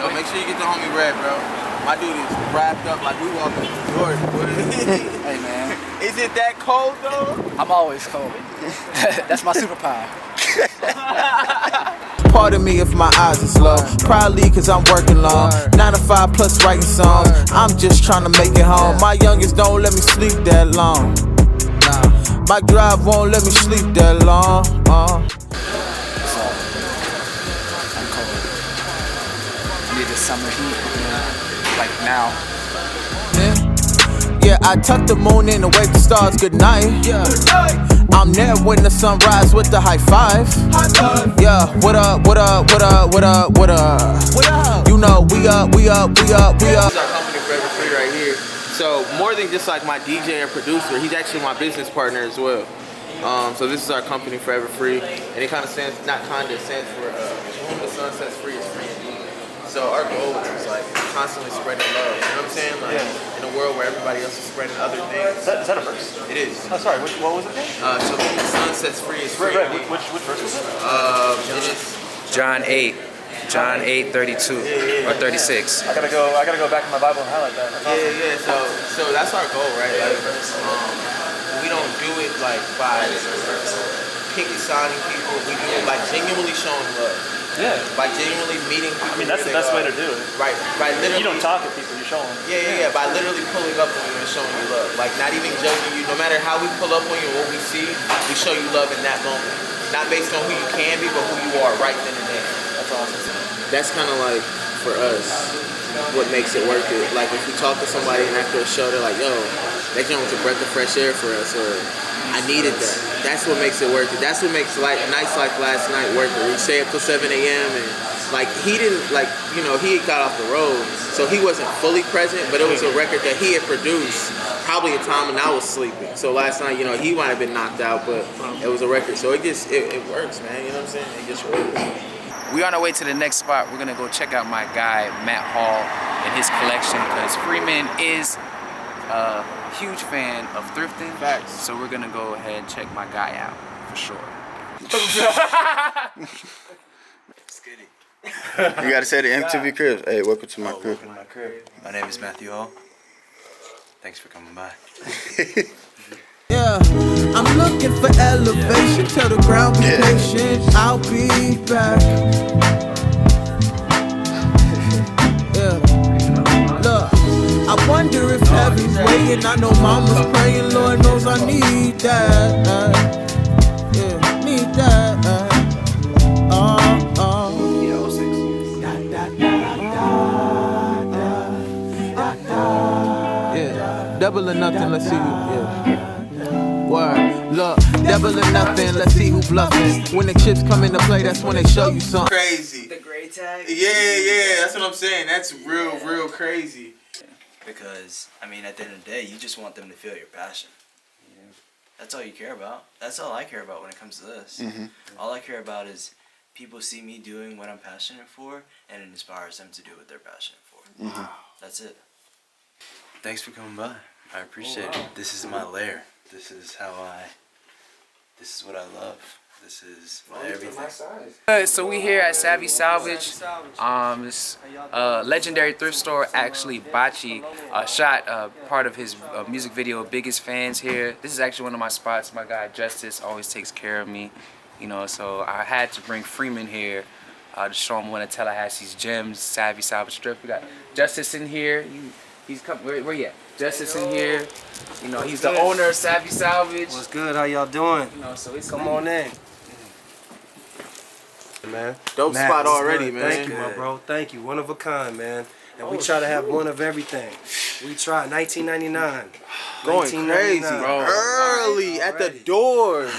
Yo, make sure you get the homie Red, bro. My dude is wrapped up like we walking through Jordan. Hey, man. Is it that cold, though? I'm always cold. That's my superpower. Pardon me if my eyes are slow. Probably cause I'm working long. 9 to 5 plus writing songs. I'm just trying to make it home. My youngest don't let me sleep that long. My drive won't let me sleep that long. I'm cold. I need the summer heat, like now. Yeah, I tuck the moon in and wave the stars good night. I'm there when the sunrise with the high five. Yeah, what up, what up, what up, what up, what up? You know, we up, we up, we up, we up. This is our company Forever Free right here. So more than just like my DJ or producer, he's actually my business partner as well. So this is our company Forever Free, and it kind of stands, not kind of, stands for whom the sun sets free is free indeed. So our goal is like constantly spreading love. You know what I'm saying? Like in a world where everybody else is spreading other things. Is that a verse? It is. Oh, sorry. What was it again? So whom the sun sets free is free. Right. Which verse was it? It is John 8. John 8:32 or 36. I gotta go back to my Bible and highlight that. That's awesome. So that's our goal, right? Like, we don't do it like by picket signing people. We do it like genuinely showing love. Yeah. By genuinely meeting people. I mean, that's the best way to do it. Right. By literally. You don't talk to people, you show them. Yeah. By literally pulling up on you and showing you love. Like not even judging you. No matter how we pull up on you or what we see, we show you love in that moment. Not based on who you can be, but who you are right then and there. That's awesome. That's kind of like, for us, what makes it worth it. Like if we talk to somebody and after a show, they're like, yo, that joint was a breath of fresh air for us, or I needed that. That's what makes it worth it. That's what makes like nights like last night worth it. We stay up till 7 a.m. and like he didn't, like, you know, he got off the road, so he wasn't fully present, but it was a record that he had produced probably a time when I was sleeping. So last night, you know, he might have been knocked out, but it was a record. So it just, it works, man. You know what I'm saying? It just works. We on our way to the next spot. We're gonna go check out my guy Matt Hall and his collection, because Freeman is a huge fan of thrifting. Facts. So we're gonna go ahead and check my guy out for sure. You gotta say the MTV crib. Hey, welcome to my crib. Welcome to my crib. My name is Matthew Hall. Thanks for coming by. Yeah, I'm looking for elevation. Tell the ground be patient. I'll be back. Yeah, look, I wonder if heaven's waiting. I know mama's praying. Lord knows I need that. Yeah, need that. Yeah, double or nothing. Let's see who. Yeah. Word, look, double or nothing, let's see who bluffing. When the chips come into play, that's when they show you something. Crazy. The gray tag? Yeah, that's what I'm saying. That's real crazy. Because, I mean, at the end of the day, you just want them to feel your passion. Yeah. That's all you care about. That's all I care about when it comes to this. All I care about is people see me doing what I'm passionate for, and it inspires them to do what they're passionate for. That's it. Thanks for coming by. I appreciate it. This is my lair. This is this is what I love. This is my everything. So we here at Savvy Salvage. This legendary thrift store. Actually, Bachi shot part of his music video, Biggest Fans here. This is actually one of my spots. My guy Justice always takes care of me, you know, so I had to bring Freeman here to show him one of Tallahassee's gems, Savvy Salvage Thrift. We got Justice in here. He's come. Where you at? Justice in here. You know, he's the owner of Savvy Salvage. What's good? How y'all doing? You know, so it's Come on in. Man, dope spot already, good. man. Thank you, my bro. Thank you. One of a kind, man. And we try to have one of everything. We tried 1999. Going crazy, bro. Early at the door.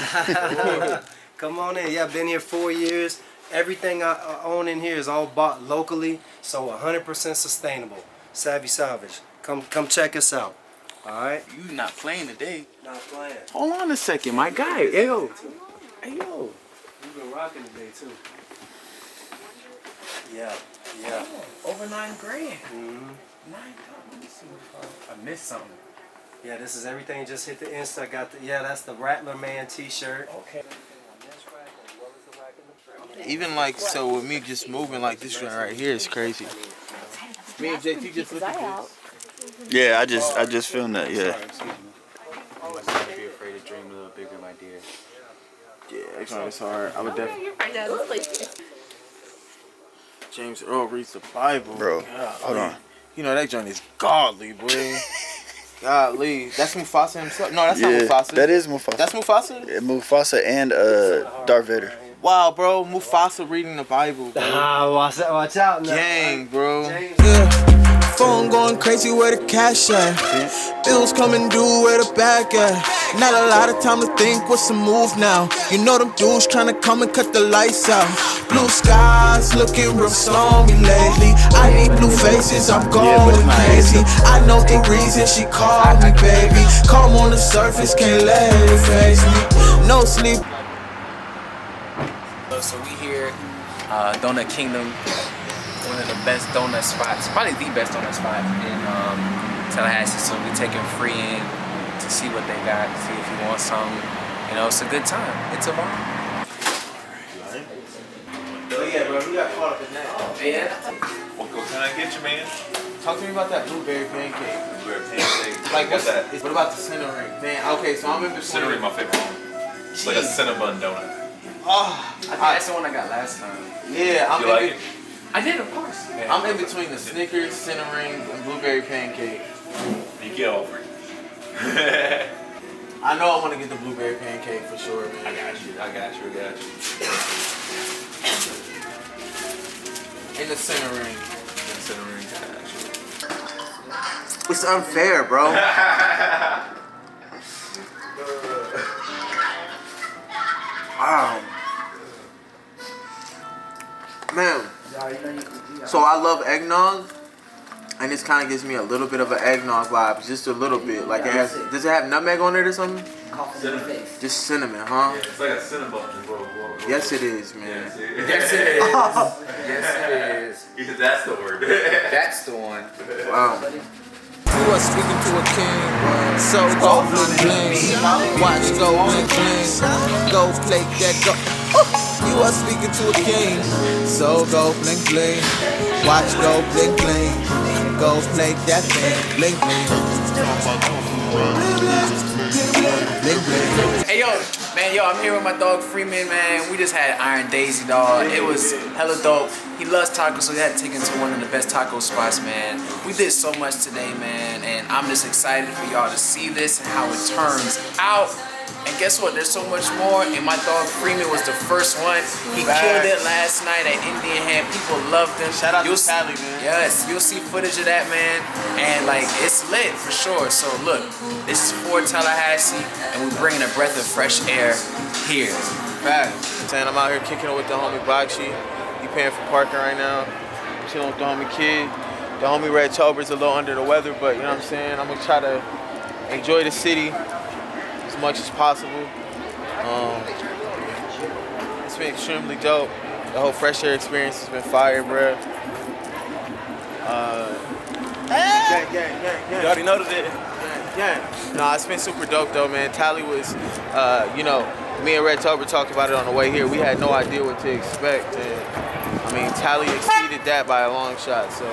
Come on in. Yeah, I've been here 4 years. Everything I own in here is all bought locally, so 100% sustainable. Savvy Salvage. Come check us out. All right. You not playing today. Not playing. Hold on a second, my guy. Hey, yo. You've been rocking today too. Yeah. Over $9 grand. Let me see if I missed something. Yeah, this is everything. Just hit the Insta. Got the that's the Rattler Man T-shirt. Okay. Even like, so with me just moving like this right here is crazy. Me and JT just looked at this. Yeah, I just filmed that. Yeah. Don't be afraid to dream a little bigger, my dear. Yeah, it's hard. I would definitely. James Earl reads the Bible. Bro, hold on. You know that joint is godly, boy. Golly. That's Mufasa himself. No, that's not Mufasa. That is Mufasa. That's Mufasa? Yeah, Mufasa and Darth Vader. Wow, bro. Mufasa reading the Bible, bro. Watch out now. Gang, bro. Phone going crazy where the cash at. Bills coming due where the bag at. Not a lot of time to think what's the move now. You know them dudes trying to come and cut the lights out. Blue skies looking real stormy lately. I need blue faces, I'm going crazy. I know the reason she called me, baby. Calm on the surface, can't let it face me. No sleep. So we here, Donut Kingdom, one of the best donut spots, probably the best donut spot in Tallahassee. So we taking free in to see what they got, see if you want some. You know, it's a good time. It's a vibe. Oh yeah, bro, we got caught up in that. Yeah. What can I get you, man? Talk to me about that blueberry pancake. Blueberry pancake. Like, what's that? What about the cinnamon? Man, okay, so I'm in between. Cinnamon, my favorite one. It's like a cinnamon donut. Oh, I think that's the one I got last time. yeah, You like it? I did, of course. Yeah. I'm in between the Snickers, cinnamon, and blueberry pancake. You get over it. I know I want to get the blueberry pancake for sure, man. I got you. And the cinnamon. Cinnamon, got you. It's unfair, bro. Wow. Man. So I love eggnog, and this kind of gives me a little bit of an eggnog vibe, just a little bit. Like it has, does it have nutmeg on it or something? Cinnamon. Just cinnamon, huh? Yeah, it's like a cinnamon. Yes, it is, man. Yes, it is. Yes, it is. That's the word. That's the one. Wow. You are speaking to a king, so go bling bling. Watch go bling bling. Go play that go. You are speaking to a king, so go bling bling. Watch go bling bling. Go play that thing, bling bling. Bling bling. Hey yo, man, I'm here with my dog Freeman, man. We just had Iron Daisy, dog. It was hella dope. He loves tacos, so we had to take him to one of the best taco spots, man. We did so much today, man, and I'm just excited for y'all to see this and how it turns out. And guess what? There's so much more, and my dog Freeman was the first one. He killed it last night at Indianhead. People loved him. Shout out to Tally, man. Yes, you'll see footage of that, man. And like, it's lit for sure. So look, this is for Tallahassee, and we're bringing a breath of fresh air here. Fact. I'm out here kicking it with the homie Bachi. He paying for parking right now. Chilling with the homie Kid. The homie Red Tober's a little under the weather, but you know what I'm saying? I'm gonna try to enjoy the city as much as possible. It's been extremely dope. The whole fresh air experience has been fire, bro. You already noticed it. Yeah. Nah, it's been super dope though, man. Tally was, you know, me and Red Tober talked about it on the way here. We had no idea what to expect, and I mean, Tally exceeded that by a long shot. So.